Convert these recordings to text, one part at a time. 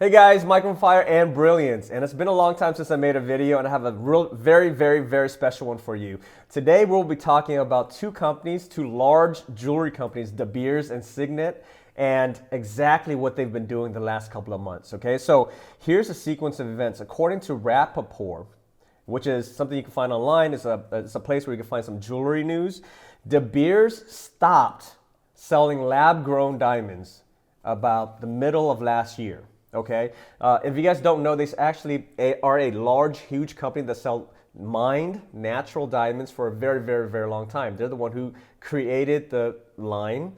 Hey guys, Mike from Fire and Brilliance, and it's been a long time since I made a video, and I have a very special one for you. Today we'll be talking about two companies, two large jewelry companies, DeBeers and Signet, and exactly what they've been doing the last couple of months. Okay, so here's a sequence of events. According to Rappaport, which is something you can find online, it's a place where you can find some jewelry news. DeBeers stopped selling lab-grown diamonds about the middle of last year. Okay, if you guys don't know, they actually are a large, huge company that sell mined natural diamonds for a very long time. They're the one who created the line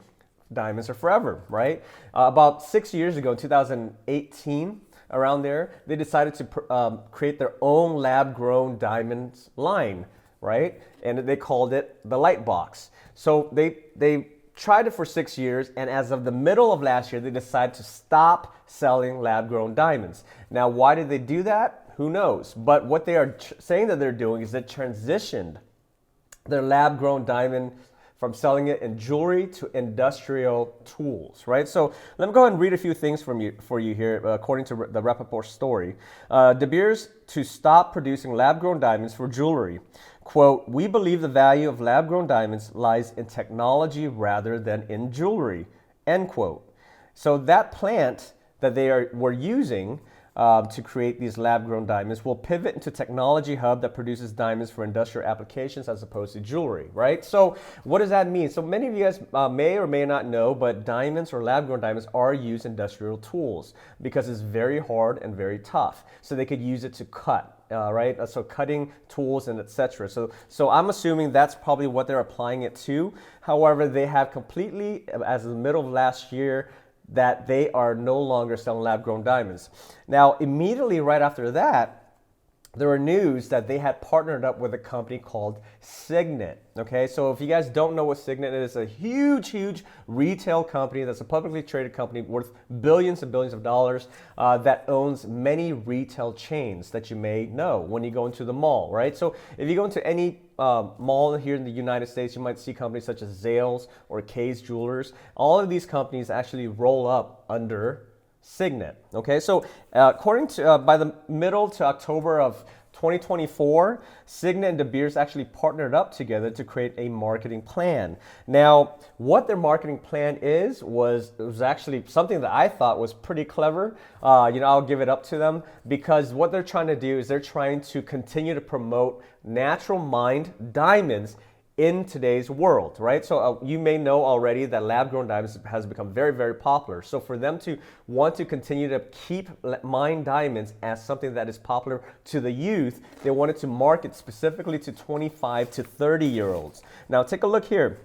"Diamonds Are Forever," right? About 6 years ago, in 2018, around there, they decided to create their own lab-grown diamonds line, right? And they called it the Light Box. So they tried it for 6 years, and as of the middle of last year, they decided to stop selling lab-grown diamonds. Now, why did they do that? Who knows? But what they are saying that they're doing is they transitioned their lab-grown diamond from selling it in jewelry to industrial tools, right? So let me go ahead and read a few things for you here, according to the Rappaport story. DeBeers to stop producing lab-grown diamonds for jewelry. Quote, "We believe the value of lab-grown diamonds lies in technology rather than in jewelry," end quote. So that plant that were using to create these lab-grown diamonds will pivot into technology hub that produces diamonds for industrial applications as opposed to jewelry, right? So what does that mean? So many of you guys may or may not know, but diamonds or lab-grown diamonds are used in industrial tools because it's very hard and very tough. So they could use it to cut. Right, so cutting tools and etc. So I'm assuming that's probably what they're applying it to. However, they have completely, as of the middle of last year, that they are no longer selling lab-grown diamonds. Now, immediately right after that, there were news that they had partnered up with a company called Signet. Okay, so if you guys don't know what Signet is, it's a huge retail company that's a publicly traded company worth billions and billions of dollars that owns many retail chains that you may know when you go into the mall, right? So if you go into any mall here in the United States, you might see companies such as Zales or Kay's Jewelers. All of these companies actually roll up under Signet. Okay, so according to by the middle to October of 2024, Signet and DeBeers actually partnered up together to create a marketing plan. Now, what their marketing plan was actually something that I thought was pretty clever. I'll give it up to them because what they're trying to do is they're trying to continue to promote natural mined diamonds in today's world, right? So you may know already that lab-grown diamonds has become very popular. So for them to want to continue to keep mined diamonds as something that is popular to the youth, they wanted to market specifically to 25 to 30-year-olds. Now take a look here.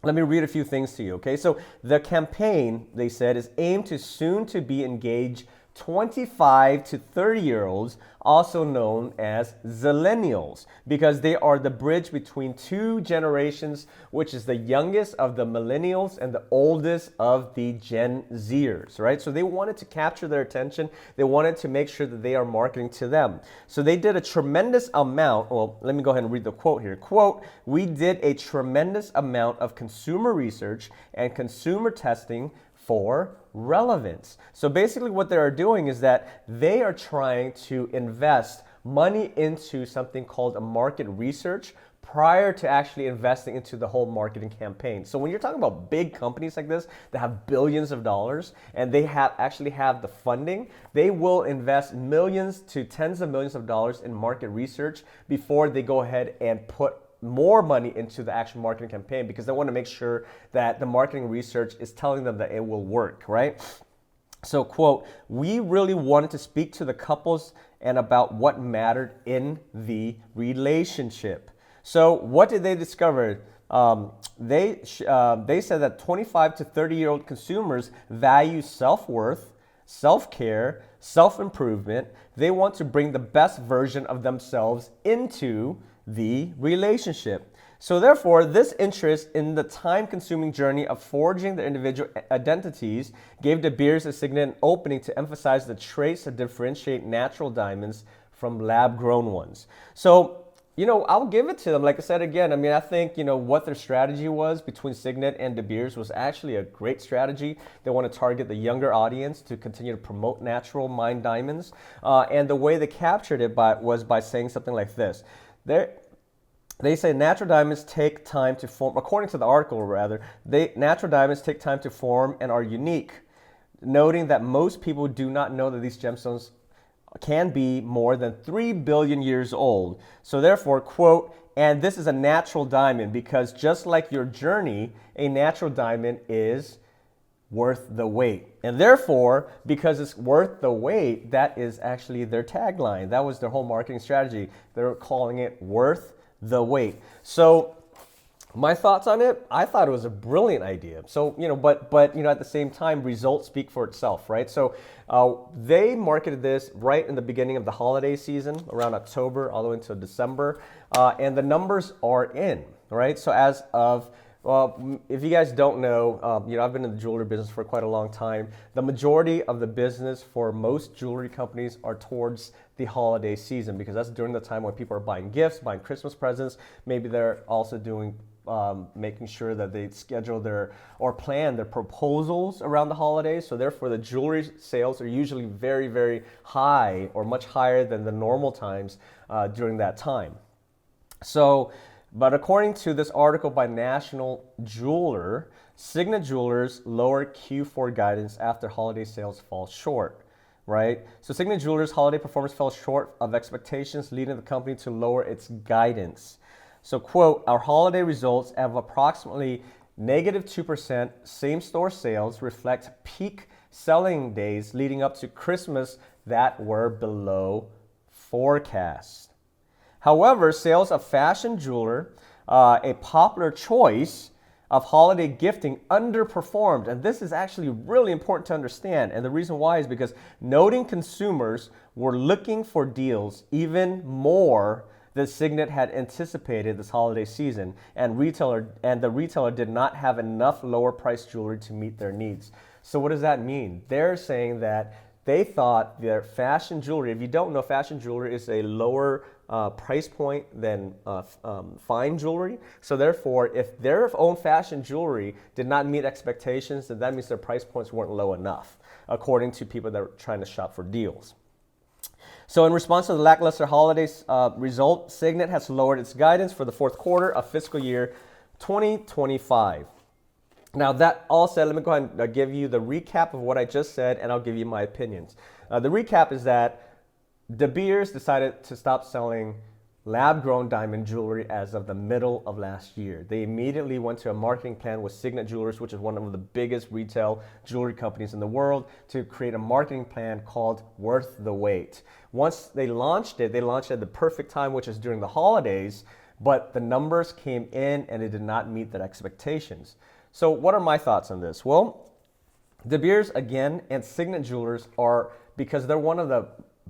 Let me read a few things to you, okay? So the campaign, they said, is aimed to soon to be engaged 25 to 30-year-olds, also known as zillennials, because they are the bridge between two generations, which is the youngest of the millennials and the oldest of the Gen Zers, right? So they wanted to capture their attention. They wanted to make sure that they are marketing to them. So they did a tremendous amount. Well, let me go ahead and read the quote here. Quote, "We did a tremendous amount of consumer research and consumer testing for relevance." So basically what they are doing is that they are trying to invest money into something called a market research prior to actually investing into the whole marketing campaign. So when you're talking about big companies like this that have billions of dollars and they actually have the funding, they will invest millions to tens of millions of dollars in market research before they go ahead and put more money into the actual marketing campaign because they want to make sure that the marketing research is telling them that it will work, right? So, quote, "We really wanted to speak to the couples and about what mattered in the relationship." So what did they discover? They said that 25 to 30-year-old consumers value self-worth, self-care, self-improvement. They want to bring the best version of themselves into the relationship. So therefore, this interest in the time-consuming journey of forging their individual identities gave DeBeers and Signet an opening to emphasize the traits that differentiate natural diamonds from lab-grown ones. So I'll give it to them. Like I said again, I mean, I think, what their strategy was between Signet and DeBeers was actually a great strategy. They want to target the younger audience to continue to promote natural mined diamonds. And the way they captured it was by saying something like this. They say natural diamonds take time to form, according to the article rather, natural diamonds take time to form and are unique, noting that most people do not know that these gemstones can be more than 3 billion years old. So therefore, quote, and this is a natural diamond because just like your journey, a natural diamond is worth the wait. And therefore, because it's worth the wait, that is actually their tagline. That was their whole marketing strategy. They're calling it worth the wait. So my thoughts on it, I thought it was a brilliant idea. So, but at the same time, results speak for itself, right? So they marketed this right in the beginning of the holiday season, around October all the way into December, and the numbers are in, right? So as of, if you guys don't know, I've been in the jewelry business for quite a long time. The majority of the business for most jewelry companies are towards the holiday season because that's during the time when people are buying gifts, buying Christmas presents. Maybe they're also doing making sure that they schedule or plan their proposals around the holidays. So therefore the jewelry sales are usually very, very high or much higher than the normal times during that time. So, but according to this article by National Jeweler, Signet Jewelers lower Q4 guidance after holiday sales fall short, right? So Signet Jewelers' holiday performance fell short of expectations, leading the company to lower its guidance. So, quote, our holiday results of approximately -2% same-store sales reflect peak selling days leading up to Christmas that were below forecast. However, sales of fashion jewelry, a popular choice of holiday gifting, underperformed. And this is actually really important to understand. And the reason why is because noting consumers were looking for deals even more than Signet had anticipated this holiday season, and the retailer did not have enough lower priced jewelry to meet their needs. So what does that mean? They're saying that they thought their fashion jewelry, if you don't know, fashion jewelry is a lower price point than fine jewelry. So therefore, if their own fashion jewelry did not meet expectations, then that means their price points weren't low enough, according to people that were trying to shop for deals. So in response to the lackluster holiday result, Signet has lowered its guidance for the fourth quarter of fiscal year 2025. Now that all said, let me go ahead and give you the recap of what I just said, and I'll give you my opinions. The recap is that DeBeers decided to stop selling lab-grown diamond jewelry as of the middle of last year. They immediately went to a marketing plan with Signet Jewelers, which is one of the biggest retail jewelry companies in the world, to create a marketing plan called Worth the Wait. Once they launched it at the perfect time, which is during the holidays, but the numbers came in and it did not meet their expectations. So what are my thoughts on this? Well, DeBeers, again, and Signet Jewelers are, because they're one of the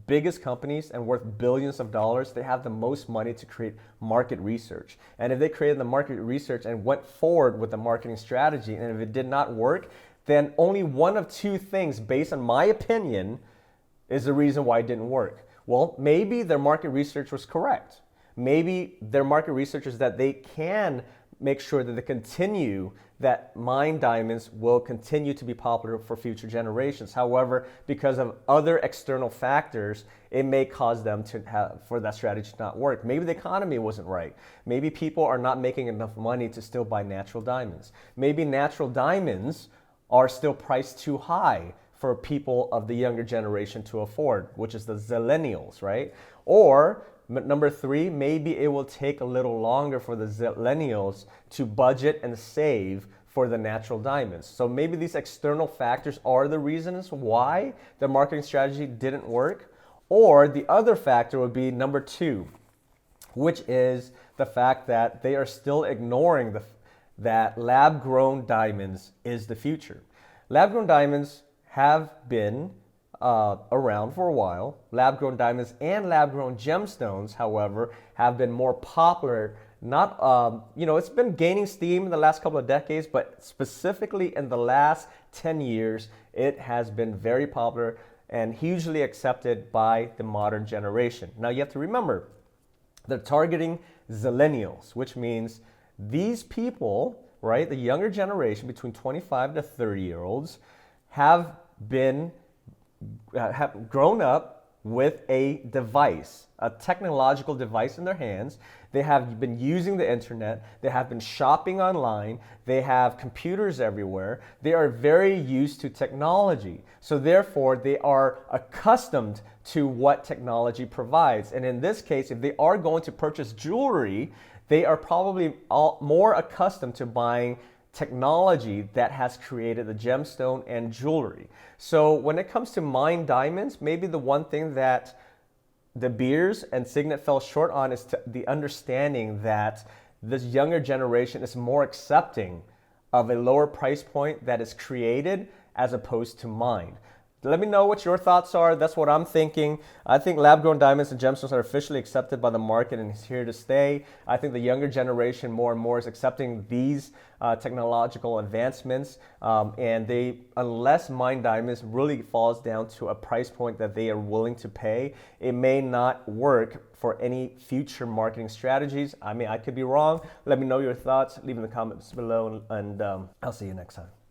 biggest companies and worth billions of dollars, they have the most money to create market research. And if they created the market research and went forward with the marketing strategy, and if it did not work, then only one of two things, based on my opinion, is the reason why it didn't work. Well, maybe their market research was correct. Maybe their market research is that they can make sure that they continue, that mined diamonds will continue to be popular for future generations. However, because of other external factors, it may cause them for that strategy to not work. Maybe the economy wasn't right. Maybe people are not making enough money to still buy natural diamonds. Maybe natural diamonds are still priced too high for people of the younger generation to afford, which is the zillennials, right? Or number three, maybe it will take a little longer for the zillennials to budget and save for the natural diamonds. So maybe these external factors are the reasons why the marketing strategy didn't work. Or the other factor would be number two, which is the fact that they are still ignoring that lab-grown diamonds is the future. Lab-grown diamonds have been around for a while. Lab-grown diamonds and lab-grown gemstones, however, have been more popular. It's been gaining steam in the last couple of decades, but specifically in the last 10 years, it has been very popular and hugely accepted by the modern generation. Now you have to remember, They're targeting zillennials, which means these people, right, the younger generation between 25 to 30-year-olds have been have grown up with a device, a technological device in their hands. They have been using the internet. They have been shopping online. They have computers everywhere. They are very used to technology. So therefore, they are accustomed to what technology provides. And in this case, if they are going to purchase jewelry, they are probably more accustomed to buying technology that has created the gemstone and jewelry. So when it comes to mined diamonds, maybe the one thing that DeBeers and Signet fell short on is the understanding that this younger generation is more accepting of a lower price point that is created as opposed to mined. Let me know what your thoughts are. That's what I'm thinking. I think lab-grown diamonds and gemstones are officially accepted by the market and is here to stay. I think the younger generation more and more is accepting these technological advancements, and unless mined diamonds really falls down to a price point that they are willing to pay, it may not work for any future marketing strategies. I mean, I could be wrong. Let me know your thoughts. Leave in the comments below, and I'll see you next time.